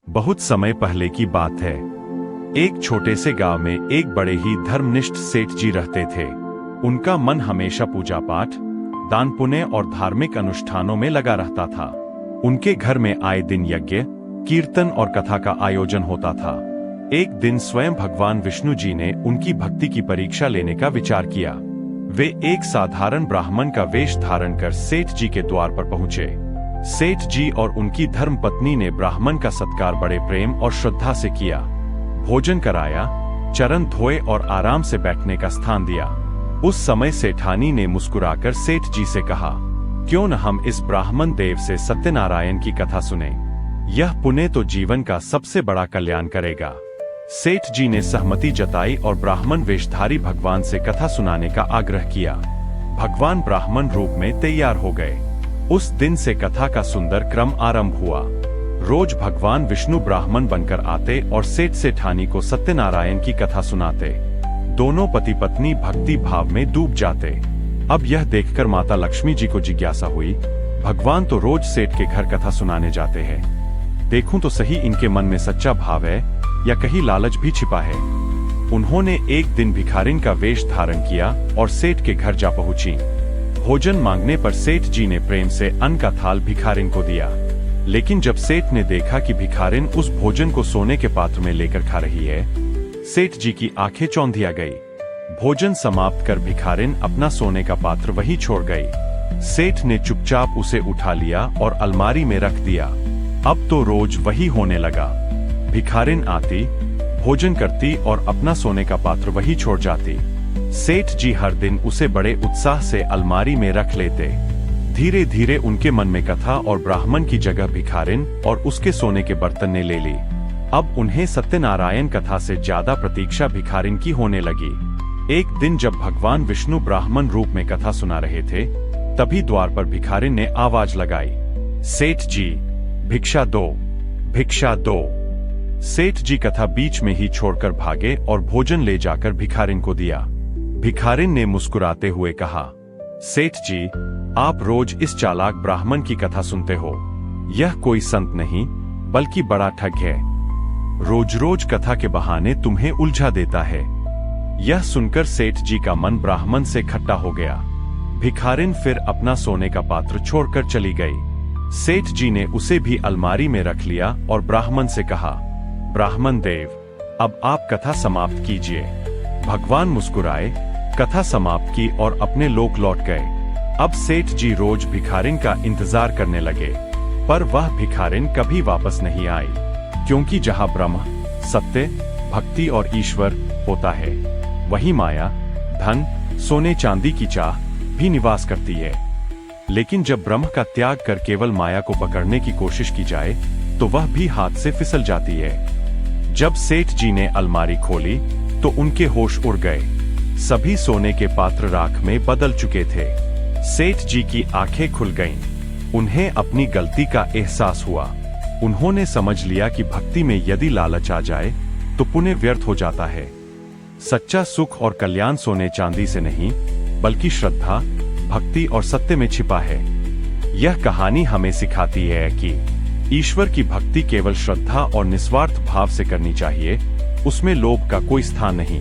बहुत समय पहले की बात है। एक छोटे से गांव में एक बड़े ही धर्मनिष्ठ सेठ जी रहते थे। उनका मन हमेशा पूजा पाठ, दान पुण्य और धार्मिक अनुष्ठानों में लगा रहता था। उनके घर में आए दिन यज्ञ, कीर्तन और कथा का आयोजन होता था। एक दिन स्वयं भगवान विष्णु जी ने उनकी भक्ति की परीक्षा लेने का विचार किया। वे एक साधारण ब्राह्मण का वेश धारण कर सेठ जी के द्वार पर पहुंचे। सेठ जी और उनकी धर्मपत्नी ने ब्राह्मण का सत्कार बड़े प्रेम और श्रद्धा से किया। भोजन कराया, चरण धोए और आराम से बैठने का स्थान दिया। उस समय सेठानी ने मुस्कुराकर सेठ जी से कहा, क्यों न हम इस ब्राह्मण देव से सत्यनारायण की कथा सुने। यह पुण्य तो जीवन का सबसे बड़ा कल्याण करेगा। सेठ जी ने सहमति जताई और ब्राह्मण वेशधारी भगवान से कथा सुनाने का आग्रह किया। भगवान ब्राह्मण रूप में तैयार हो गए। उस दिन से कथा का सुंदर क्रम आरंभ हुआ। रोज भगवान विष्णु ब्राह्मण बनकर आते और सेठ सेठानी को सत्यनारायण की कथा सुनाते। दोनों पति पत्नी भक्ति भाव में डूब जाते। अब यह देखकर माता लक्ष्मी जी को जिज्ञासा हुई, भगवान तो रोज सेठ के घर कथा सुनाने जाते हैं, देखूं तो सही इनके मन में सच्चा भाव है या कहीं लालच भी छिपा है। उन्होंने एक दिन भिखारिन का वेश धारण किया और सेठ के घर जा पहुंची। भोजन मांगने पर सेठ जी ने प्रेम से अन्न का थाल भिखारिन को दिया। लेकिन जब सेठ ने देखा कि भिखारिन उस भोजन को सोने के पात्र में लेकर खा रही है, सेठ जी की आंखें चौंधिया गई। भोजन समाप्त कर भिखारिन अपना सोने का पात्र वहीं छोड़ गई। सेठ ने चुपचाप उसे उठा लिया और अलमारी में रख दिया। अब तो रोज वही होने लगा। भिखारिन आती, भोजन करती और अपना सोने का पात्र वही छोड़ जाती। सेठ जी हर दिन उसे बड़े उत्साह से अलमारी में रख लेते। धीरे धीरे उनके मन में कथा और ब्राह्मण की जगह भिखारिन और उसके सोने के बर्तन ने ले ली। अब उन्हें सत्यनारायण कथा से ज्यादा प्रतीक्षा भिखारिन की होने लगी। एक दिन जब भगवान विष्णु ब्राह्मण रूप में कथा सुना रहे थे, तभी द्वार पर भिखारिन ने आवाज लगाई, सेठ जी, भिक्षा दो, भिक्षा दो। सेठ जी कथा बीच में ही छोड़कर भागे और भोजन ले जाकर भिखारिन को दिया। भिखारिन ने मुस्कुराते हुए कहा, सेठ जी, आप रोज इस चालाक ब्राह्मण की कथा सुनते हो। यह कोई संत नहीं बल्कि बड़ा ठग है। रोज रोज कथा के बहाने तुम्हें उलझा देता है। यह सुनकर सेठ जी का मन ब्राह्मण से खट्टा हो गया। भिखारिन फिर अपना सोने का पात्र छोड़कर चली गई। सेठ जी ने उसे भी अलमारी में रख लिया और ब्राह्मण से कहा, ब्राह्मण देव, अब आप कथा समाप्त कीजिए। भगवान मुस्कुराए, कथा समाप्त की और अपने लोक लौट गए। अब सेठ जी रोज भिखारिन का इंतजार करने लगे, पर वह भिखारिन कभी वापस नहीं आई, क्योंकि जहाँ ब्रह्म, सत्य, भक्ति और ईश्वर होता है, वही माया, धन, सोने चांदी की चाह भी निवास करती है। लेकिन जब ब्रह्म का त्याग कर केवल माया को पकड़ने की कोशिश की जाए, तो वह भी हाथ से फिसल जाती है। जब सेठ जी ने अलमारी खोली, तो उनके होश उड़ गए। सभी सोने के पात्र राख में बदल चुके थे। सेठ जी की आंखें खुल गईं। उन्हें अपनी गलती का एहसास हुआ। उन्होंने समझ लिया कि भक्ति में यदि लालच आ जाए तो पुण्य व्यर्थ हो जाता है। सच्चा सुख और कल्याण सोने चांदी से नहीं, बल्कि श्रद्धा, भक्ति और सत्य में छिपा है। यह कहानी हमें सिखाती है कि ईश्वर की भक्ति केवल श्रद्धा और निस्वार्थ भाव से करनी चाहिए। उसमें लोभ का कोई स्थान नहीं।